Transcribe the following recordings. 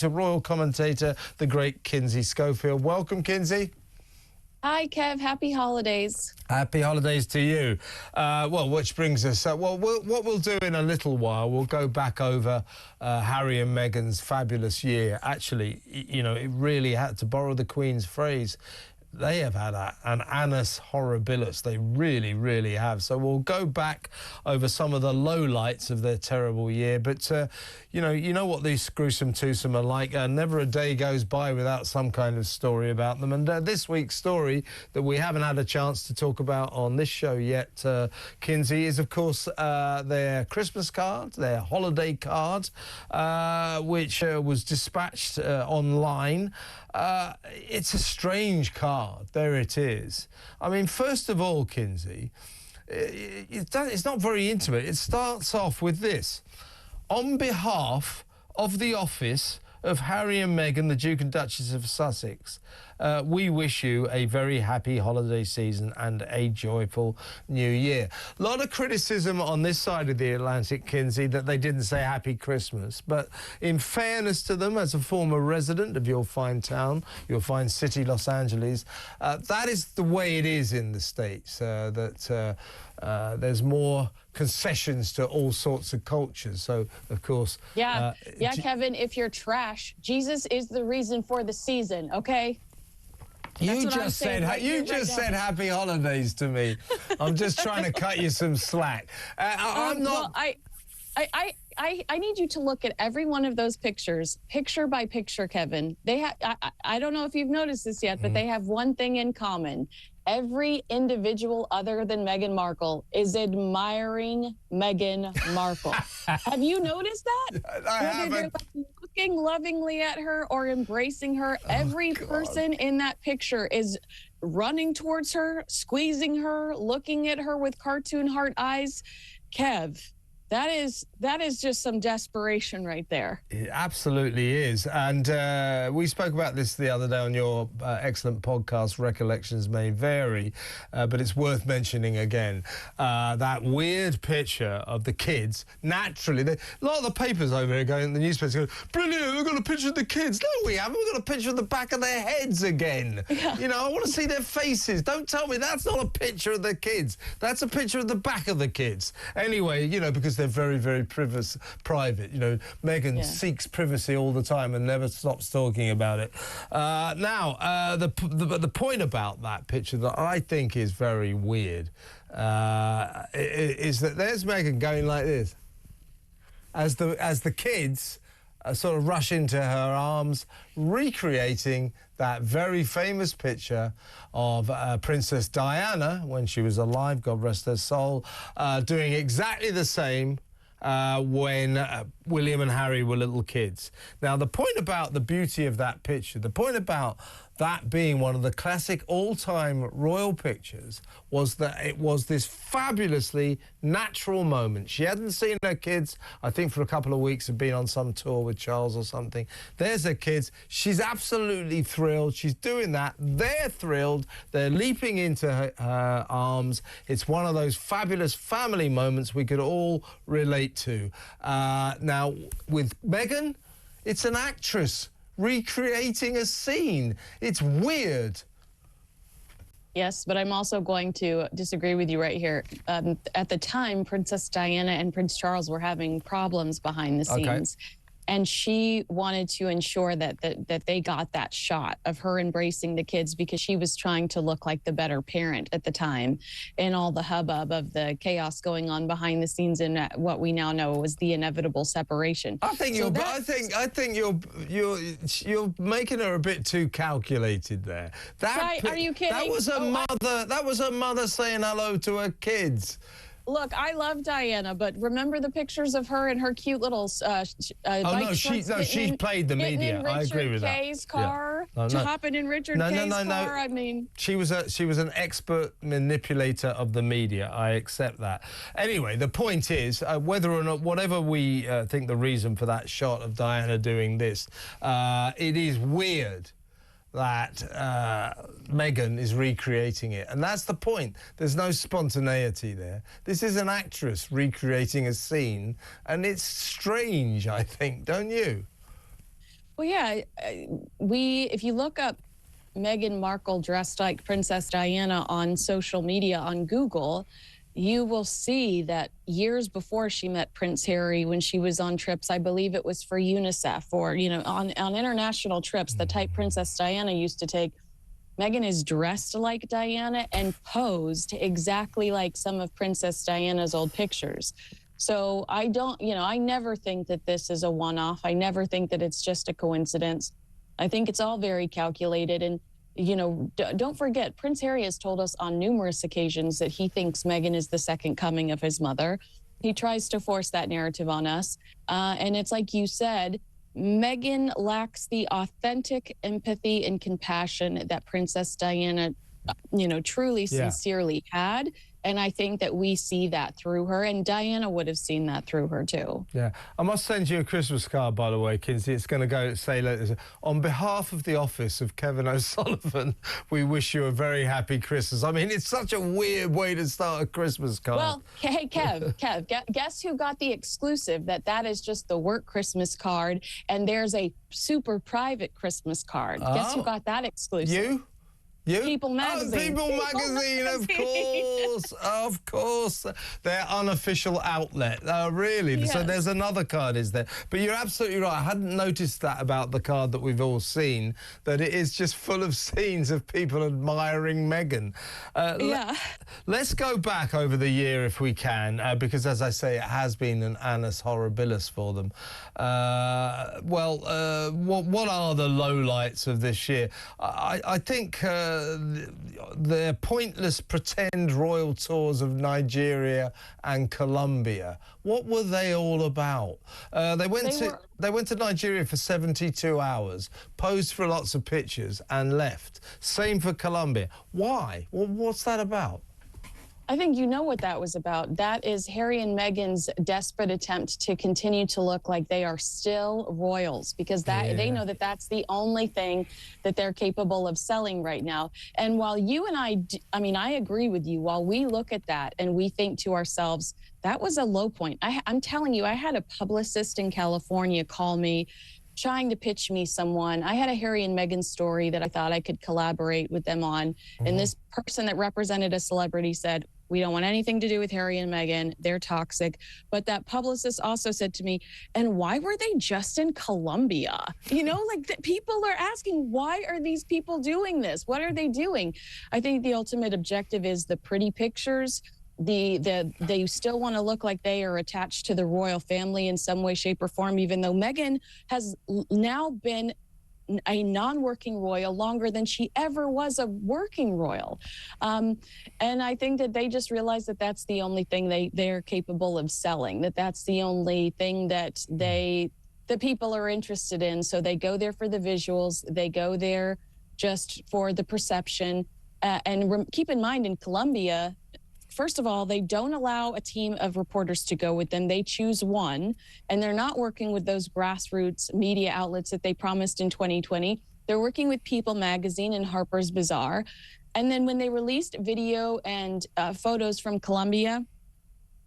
to royal commentator, the great Kinsey Schofield. Welcome, Kinsey. Hi, Kev. Happy holidays. Happy holidays to you. Well, which brings us... what we'll do in a little while, we'll go back over Harry and Meghan's fabulous year. Actually, you know, it really had, to borrow the Queen's phrase, they have had an annus horribilis. They really, really have. So we'll go back over some of the lowlights of their terrible year. But, you know what these gruesome twosome are like. Never a day goes by without some kind of story about them. And this week's story that we haven't had a chance to talk about on this show yet, Kinsey, is, of course, their Christmas card, their holiday card, which was dispatched online. It's a strange card. There it is. I mean, first of all, Kinsey, it's not very intimate. It starts off with this. On behalf of the office of Harry and Meghan, the Duke and Duchess of Sussex, we wish you a very happy holiday season and a joyful new year. A lot of criticism on this side of the Atlantic, Kinsey, that they didn't say Happy Christmas. But in fairness to them, as a former resident of your fine town, your fine city, Los Angeles, that is the way it is in the States, there's more concessions to all sorts of cultures. So, of course... Yeah, Kevin, if you're trash, Jesus is the reason for the season, okay? You just said happy holidays to me. I'm just trying to cut you some slack. I'm not... Well, I need you to look at every one of those pictures, picture by picture, Kevin. They have, I don't know if you've noticed this yet, but they have one thing in common. Every individual other than Meghan Markle is admiring Meghan Markle. Have you noticed that? I Whether they're looking lovingly at her or embracing her, every person in that picture is running towards her, squeezing her, looking at her with cartoon heart eyes. Kev, that is just some desperation right there. It absolutely is. And we spoke about this the other day on your excellent podcast, Recollections May Vary, but it's worth mentioning again. That weird picture of the kids, naturally, a lot of the papers over here going, the newspapers going, brilliant, we've got a picture of the kids. No, we haven't. We've got a picture of the back of their heads again. Yeah. You know, I want to see their faces. Don't tell me that's not a picture of the kids. That's a picture of the back of the kids. Anyway, you know, because they're very, very private. You know, Meghan seeks privacy all the time and never stops talking about it. Now, the point about that picture that I think is very weird is that there's Meghan going like this as the kids sort of rush into her arms, recreating that very famous picture of Princess Diana when she was alive, God rest her soul, doing exactly the same when William and Harry were little kids. Now, the point about the beauty of that picture, the point about that being one of the classic all-time royal pictures, was that it was this fabulously natural moment. She hadn't seen her kids, I think, for a couple of weeks, had been on some tour with Charles or something. There's her kids. She's absolutely thrilled. She's doing that. They're thrilled. They're leaping into her arms. It's one of those fabulous family moments we could all relate to. Now, with Meghan, it's an actress recreating a scene. It's weird. Yes, but I'm also going to disagree with you right here. At the time, Princess Diana and Prince Charles were having problems behind the scenes. And she wanted to ensure that they got that shot of her embracing the kids because she was trying to look like the better parent at the time in all the hubbub of the chaos going on behind the scenes and what we now know was the inevitable separation. I think you're making her a bit too calculated there. Are you kidding? That was her mother saying hello to her kids. Look, I love Diana, but remember the pictures of her in her cute little she's played the media. I agree with that. Kay's car, hopping in Richard Kay's car. I mean, she was an expert manipulator of the media. I accept that. Anyway, the point is, whether or not, whatever we think the reason for that shot of Diana doing this, it is weird that Meghan is recreating it. And that's the point. There's no spontaneity there. This is an actress recreating a scene, and it's strange, I think, don't you? Well, yeah, if you look up Meghan Markle dressed like Princess Diana on social media on Google, you will see that years before she met Prince Harry, when she was on trips, I believe it was for UNICEF or, you know, on international trips, the type Princess Diana used to take, Meghan is dressed like Diana and posed exactly like some of Princess Diana's old pictures. So I don't, you know, I never think that this is a one-off. I never think that it's just a coincidence. I think it's all very calculated. And, you know, don't forget, Prince Harry has told us on numerous occasions that he thinks Meghan is the second coming of his mother. He tries to force that narrative on us. And it's like you said, Meghan lacks the authentic empathy and compassion that Princess Diana, you know, truly, sincerely had. And I think that we see that through her, and Diana would have seen that through her too. Yeah. I must send you a Christmas card, by the way, Kinsey. It's going to go say later. On behalf of the office of Kevin O'Sullivan, we wish you a very happy Christmas. I mean, it's such a weird way to start a Christmas card. Well, hey, Kev, guess who got the exclusive that is just the work Christmas card, and there's a super private Christmas card. Guess who got that exclusive? You? You? People Magazine. People Magazine, of course. Their unofficial outlet. Oh, really? Yes. So there's another card, is there? But you're absolutely right. I hadn't noticed that about the card that we've all seen, that it is just full of scenes of people admiring Meghan. Yeah. Let's go back over the year if we can, because, as I say, it has been an annus horribilis for them. What are the lowlights of this year? I think... their pointless pretend royal tours of Nigeria and Colombia. What were they all about? They went to Nigeria for 72 hours, posed for lots of pictures and left. Same for Colombia. Why? Well, what's that about? I think you know what that was about. That is Harry and Meghan's desperate attempt to continue to look like they are still royals, because they know that that's the only thing that they're capable of selling right now. And while you and I mean, I agree with you, while we look at that and we think to ourselves, that was a low point. I'm telling you, I had a publicist in California call me trying to pitch me someone. I had a Harry and Meghan story that I thought I could collaborate with them on. And this person that represented a celebrity said, we don't want anything to do with Harry and Meghan. They're toxic. But that publicist also said to me, and why were they just in Colombia? You know, like people are asking, why are these people doing this? What are they doing? I think the ultimate objective is the pretty pictures. They still want to look like they are attached to the royal family in some way, shape, or form, even though Meghan has now been a non-working royal longer than she ever was a working royal. And I think that they just realize that that's the only thing they're capable of selling, that's the only thing that the people are interested in. So they go there for the visuals. They go there just for the perception. And keep in mind, in Colombia, first of all, they don't allow a team of reporters to go with them. They choose one, and they're not working with those grassroots media outlets that they promised in 2020. They're working with People Magazine and Harper's Bazaar. And then when they released video and photos from Colombia,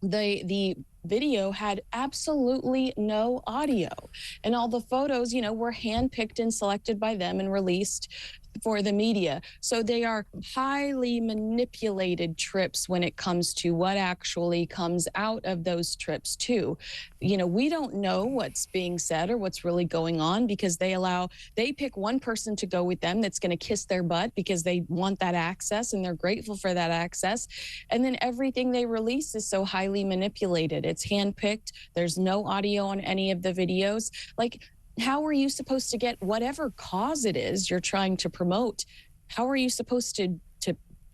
the video had absolutely no audio. And all the photos, you know, were handpicked and selected by them and released for the media. So they are highly manipulated trips when it comes to what actually comes out of those trips too. You know, we don't know what's being said or what's really going on, because they pick one person to go with them that's going to kiss their butt because they want that access and they're grateful for that access. And then everything they release is so highly manipulated. It's handpicked. There's no audio on any of the videos. Like, how are you supposed to get whatever cause it is you're trying to promote? How are you supposed to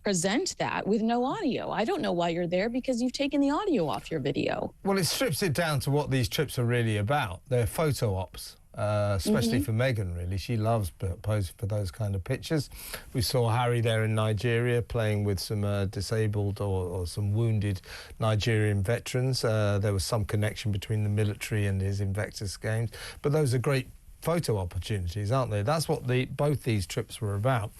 present that with no audio? I don't know why you're there, because you've taken the audio off your video. Well, it strips it down to what these trips are really about. They're photo ops. Especially for Meghan, really. She loves posing for those kind of pictures. We saw Harry there in Nigeria playing with some disabled or some wounded Nigerian veterans. There was some connection between the military and his Invictus Games. But those are great photo opportunities, aren't they? That's what both these trips were about.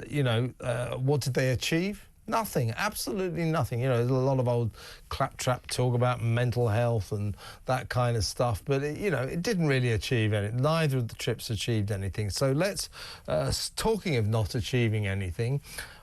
You know, what did they achieve? Nothing, absolutely nothing. You know, there's a lot of old claptrap talk about mental health and that kind of stuff, but, you know, it didn't really achieve anything. Neither of the trips achieved anything. So let's, talking of not achieving anything,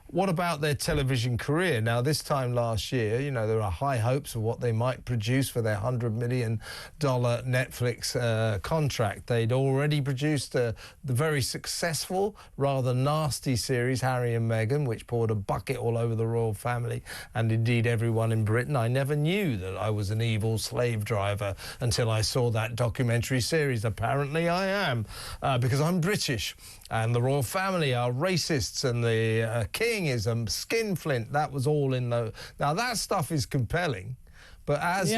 what about their television career? Now, this time last year, you know, there are high hopes of what they might produce for their $100 million Netflix contract. They'd already produced the very successful, rather nasty series, Harry and Meghan, which poured a bucket all over the royal family and indeed everyone in Britain. I never knew that I was an evil slave driver until I saw that documentary series. Apparently I am, because I'm British and the royal family are racists and the king is a skinflint. That was all in the... Now, that stuff is compelling, but as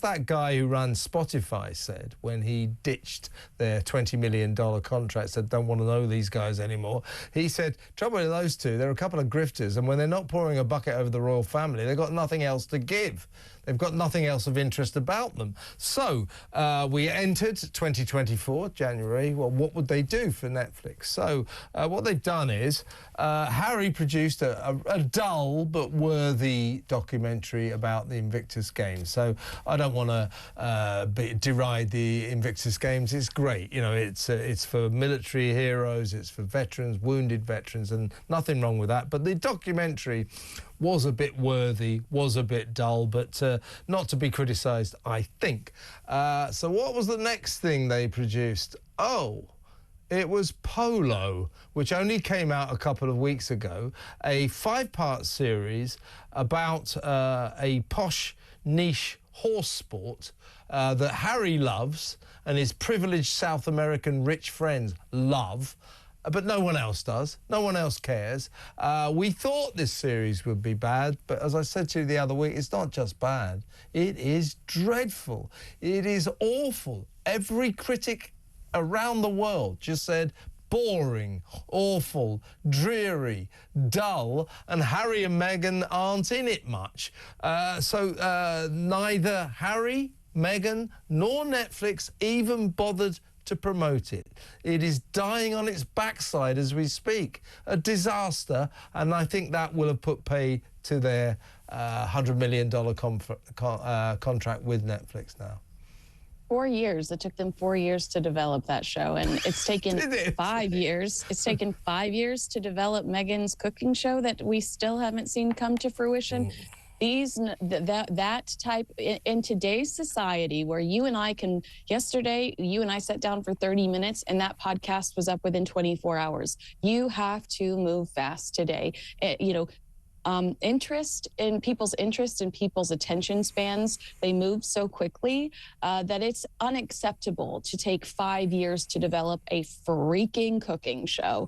that guy who runs Spotify said when he ditched their $20 million contract, said, don't want to know these guys anymore, he said, trouble with those two, they're a couple of grifters, and when they're not pouring a bucket over the royal family, they've got nothing else to give. They've got nothing else of interest about them. So we entered 2024, January. Well, what would they do for Netflix? So what they've done is Harry produced a dull but worthy documentary about the Invictus Games. So I don't want to deride the Invictus Games. It's great. You know, it's for military heroes, it's for veterans, wounded veterans, and nothing wrong with that. But the documentary was a bit worthy, was a bit dull, but not to be criticised, I think. So what was the next thing they produced? Oh, it was Polo, which only came out a couple of weeks ago, a 5-part series about a posh, niche horse sport that Harry loves and his privileged South American rich friends love. But no one else does. No one else cares. We thought this series would be bad, but as I said to you the other week, it's not just bad. It is dreadful. It is awful. Every critic around the world just said boring, awful, dreary, dull, and Harry and Meghan aren't in it much. So neither Harry, Meghan, nor Netflix even bothered to promote it. It is dying on its backside as we speak. A disaster, and I think that will have put pay to their $100 million contract with Netflix now. 4 years. It took them 4 years to develop that show, and it's taken 5 years. It's taken 5 years to develop Meghan's cooking show that we still haven't seen come to fruition. That type in today's society where you and I can, yesterday, you and I sat down for 30 minutes and that podcast was up within 24 hours. You have to move fast today. Interest in people's attention spans, they move so quickly that it's unacceptable to take 5 years to develop a freaking cooking show.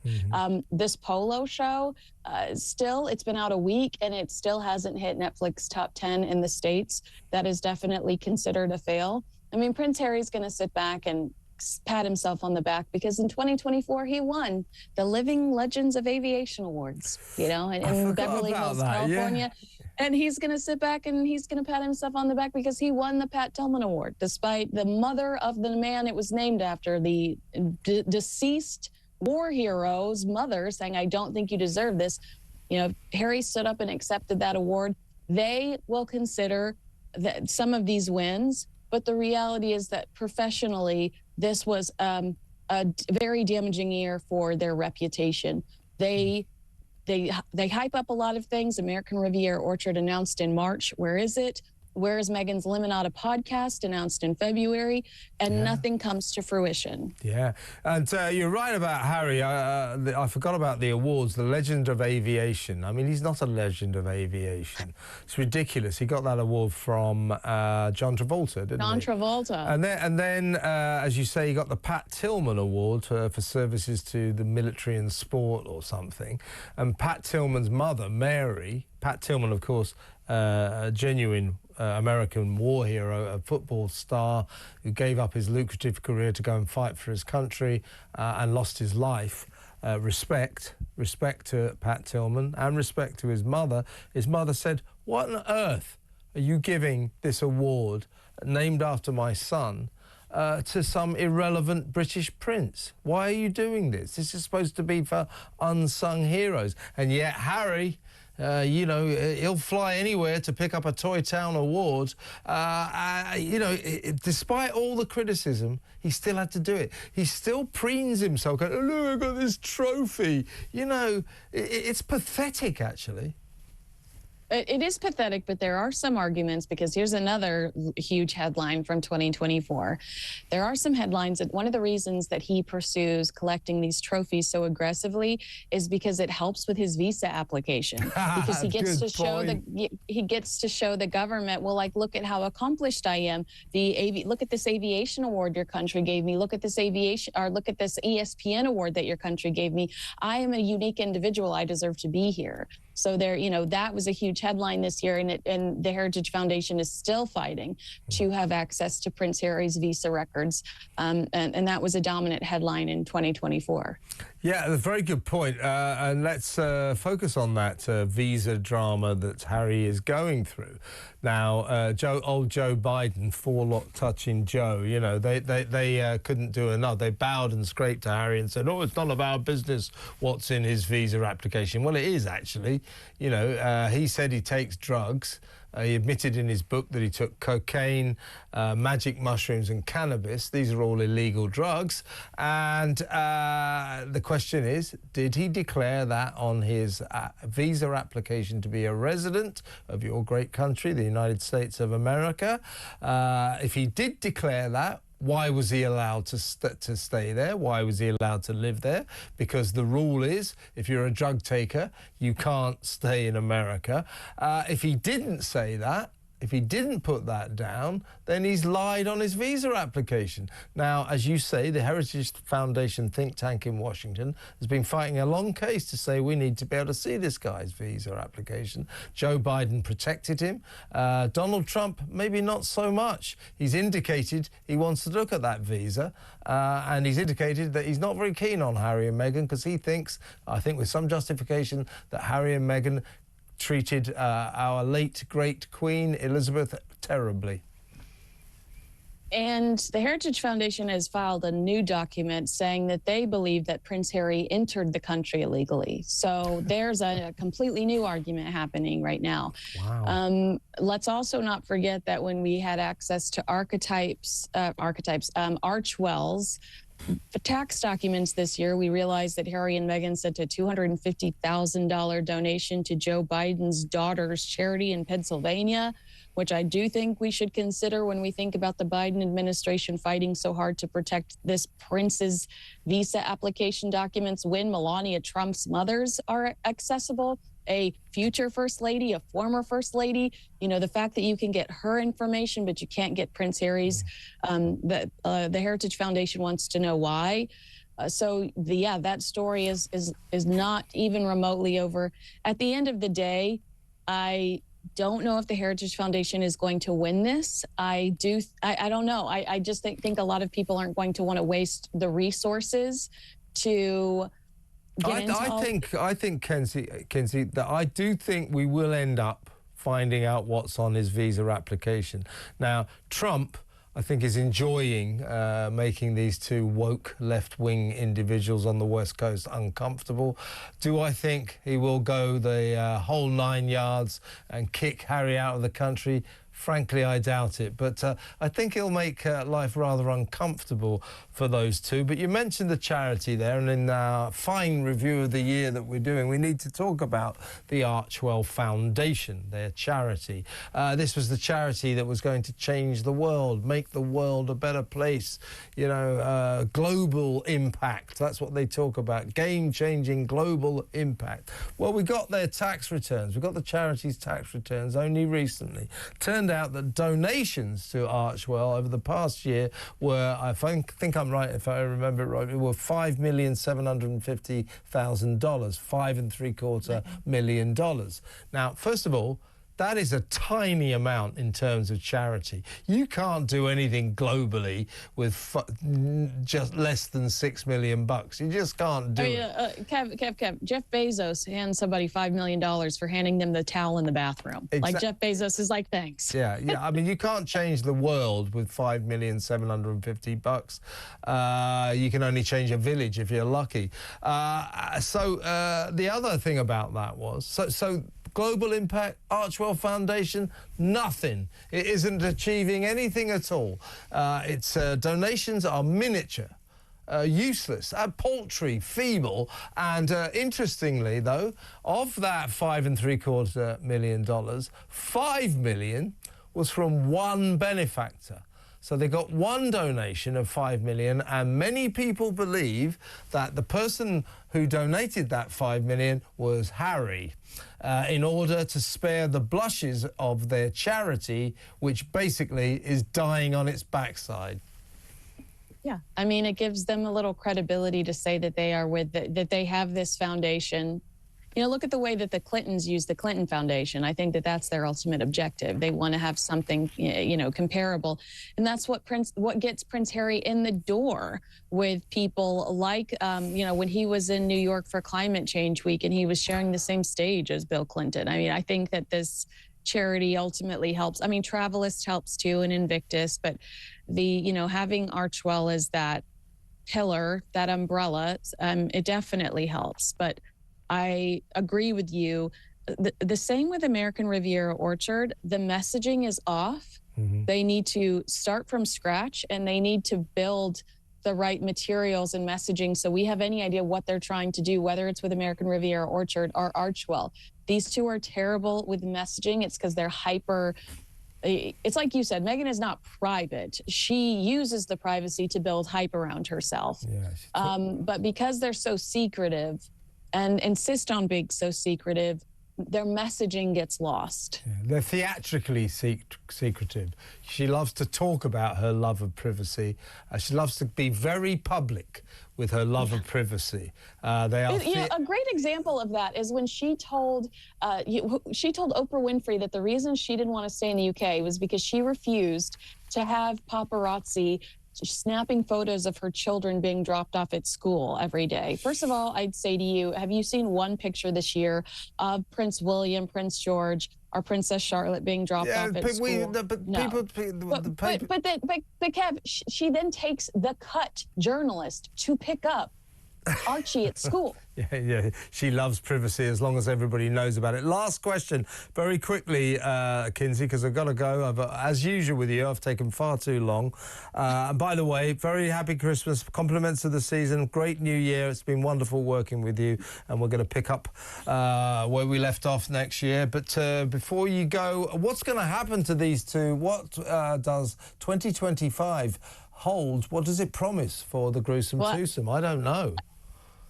This Polo show, still, it's been out a week and it still hasn't hit Netflix top 10 in the States. That is definitely considered a fail. I mean, Prince Harry's going to sit back and pat himself on the back because in 2024 he won the Living Legends of Aviation Awards, you know, in Beverly Hills, California. Yeah. And he's going to sit back and he's going to pat himself on the back because he won the Pat Tillman Award, despite the mother of the man it was named after, the deceased war hero's mother, saying, I don't think you deserve this. You know, Harry stood up and accepted that award. They will consider that some of these wins, but the reality is that professionally, this was a very damaging year for their reputation. They hype up a lot of things. American Riviera Orchard announced in March. Where is it? Where is Meghan's Limonada podcast announced in February? And nothing comes to fruition. Yeah. And you're right about Harry. I forgot about the awards, the Legend of Aviation. I mean, he's not a legend of aviation. It's ridiculous. He got that award from John Travolta, didn't he? John Travolta. And then as you say, he got the Pat Tillman Award for services to the military and sport or something. And Pat Tillman's mother, Mary, Pat Tillman, of course, a genuine American war hero, a football star who gave up his lucrative career to go and fight for his country and lost his life. Respect to Pat Tillman and respect to his mother. His mother said, what on earth are you giving this award named after my son to some irrelevant British prince? Why are you doing this? This is supposed to be for unsung heroes. And yet Harry You know, he'll fly anywhere to pick up a Toy Town award. You know, despite all the criticism, he still had to do it. He still preens himself, going, oh, look, I've got this trophy. You know, it's pathetic, actually. It is pathetic, but there are some arguments, because here's another huge headline from 2024. There are some headlines that one of the reasons that he pursues collecting these trophies so aggressively is because it helps with his visa application. Because he gets to show the government, well, like, look at how accomplished I am. Look at this aviation award your country gave me. Look at this look at this ESPN award that your country gave me. I am a unique individual. I deserve to be here. So there, you know, that was a huge headline this year, and the Heritage Foundation is still fighting to have access to Prince Harry's visa records, and that was a dominant headline in 2024. Yeah, a very good point. And let's focus on that visa drama that Harry is going through. Now, old Joe Biden, forelock touching Joe, you know, they couldn't do enough. They bowed and scraped to Harry and said, oh, it's none of our business what's in his visa application. Well, it is, actually. You know, he said he takes drugs. He admitted in his book that he took cocaine, magic mushrooms and cannabis. These are all illegal drugs. And the question is, did he declare that on his visa application to be a resident of your great country, the United States of America? If he did declare that, why was he allowed to stay there? Why was he allowed to live there? Because the rule is, if you're a drug taker, you can't stay in America. If he didn't say that, if he didn't put that down, then he's lied on his visa application. Now, as you say, the Heritage Foundation think tank in Washington has been fighting a long case to say we need to be able to see this guy's visa application. Joe Biden protected him. Donald Trump, maybe not so much. He's indicated he wants to look at that visa, and he's indicated that he's not very keen on Harry and Meghan because he thinks, I think with some justification, that Harry and Meghan treated our late great Queen Elizabeth terribly. And the Heritage Foundation has filed a new document saying that they believe that Prince Harry entered the country illegally. So there's a completely new argument happening right now. Wow. Let's also not forget that when we had access to Archwell's tax documents this year, we realized that Harry and Meghan sent a $250,000 donation to Joe Biden's daughter's charity in Pennsylvania, which I do think we should consider when we think about the Biden administration fighting so hard to protect this prince's visa application documents when Melania Trump's mothers are accessible. A future first lady, a former first lady, you know, the fact that you can get her information, but you can't get Prince Harry's, the Heritage Foundation wants to know why. That story is not even remotely over. At the end of the day, I don't know if the Heritage Foundation is going to win this. I don't know. I just think a lot of people aren't going to want to waste the resources to I think, Kinsey, that I do think we will end up finding out what's on his visa application. Now, Trump, I think, is enjoying making these two woke left-wing individuals on the West Coast uncomfortable. Do I think he will go the whole 9 yards and kick Harry out of the country? Frankly, I doubt it. But I think he'll make life rather uncomfortable for those two. But you mentioned the charity there, and in our fine review of the year that we're doing, we need to talk about the Archwell Foundation, their charity. This was the charity that was going to change the world, make the world a better place. You know, global impact. That's what they talk about, game-changing global impact. Well, we got their tax returns. We got the charity's tax returns only recently. Turned out that donations to Archwell over the past year were, I think I'm right, if I remember it right, were $5,750,000, $5.75 million. Now, first of all, that is a tiny amount in terms of charity. You can't do anything globally with just less than $6 million. You just can't do it. Kev, Jeff Bezos hands somebody $5 million for handing them the towel in the bathroom. Like, Jeff Bezos is like, thanks. Yeah. I mean, you can't change the world with $5,750,000. You can only change a village if you're lucky. The other thing about that was, global impact, Archwell Foundation, nothing. It isn't achieving anything at all. Its donations are miniature. Useless, paltry, feeble, and interestingly, though, of that $5.75 million, $5 million was from one benefactor. So they got one donation of $5 million, and many people believe that the person who donated that $5 million was Harry, in order to spare the blushes of their charity, which basically is dying on its backside. Yeah, I mean, it gives them a little credibility to say that they are that they have this foundation. You know, look at the way that the Clintons use the Clinton Foundation. I think that that's their ultimate objective. They want to have something, you know, comparable. And that's what gets Prince Harry in the door with people like, you know, when he was in New York for Climate Change Week and he was sharing the same stage as Bill Clinton. I mean, I think that this charity ultimately helps. I mean, Travelist helps too, and Invictus, but you know, having Archwell as that pillar, that umbrella, it definitely helps. But I agree with you. The same with American Riviera Orchard. The messaging is off. Mm-hmm. They need to start from scratch, and they need to build the right materials and messaging so we have any idea what they're trying to do, whether it's with American Riviera Orchard or Archwell. These two are terrible with messaging. It's because they're hyper. It's like you said, Meghan is not private. She uses the privacy to build hype around herself. Yeah, but because they're so secretive and insist on being so secretive, their messaging gets lost. Yeah, they're theatrically secretive. She loves to talk about her love of privacy. She loves to be very public with her love of privacy. They are you know, a great example of that is when she told Oprah Winfrey that the reason she didn't want to stay in the UK was because she refused to have paparazzi snapping photos of her children being dropped off at school every day. First of all, I'd say to you, have you seen one picture this year of Prince William, Prince George, or Princess Charlotte being dropped off at school? But Kev, she then takes the cut journalist to pick up Archie at school. Yeah, she loves privacy as long as everybody knows about it. Last question, very quickly, Kinsey, because I've got to go. As usual with you, I've taken far too long. And by the way, very happy Christmas, compliments of the season, great new year. It's been wonderful working with you, and we're going to pick up where we left off next year. But before you go, what's going to happen to these two? What does 2025 hold? What does it promise for the gruesome twosome? I don't know.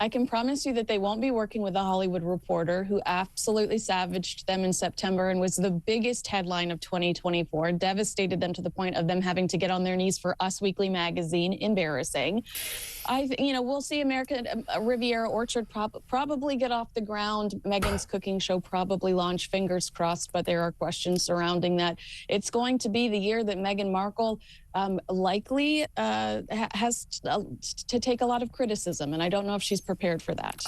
I can promise you that they won't be working with The Hollywood Reporter, who absolutely savaged them in September and was the biggest headline of 2024, devastated them to the point of them having to get on their knees for Us Weekly magazine. Embarrassing. You know, we'll see American Riviera Orchard probably get off the ground. Meghan's cooking show probably launch, fingers crossed, but there are questions surrounding that. It's going to be the year that Meghan Markle likely has to take a lot of criticism, and I don't know if she's prepared for that.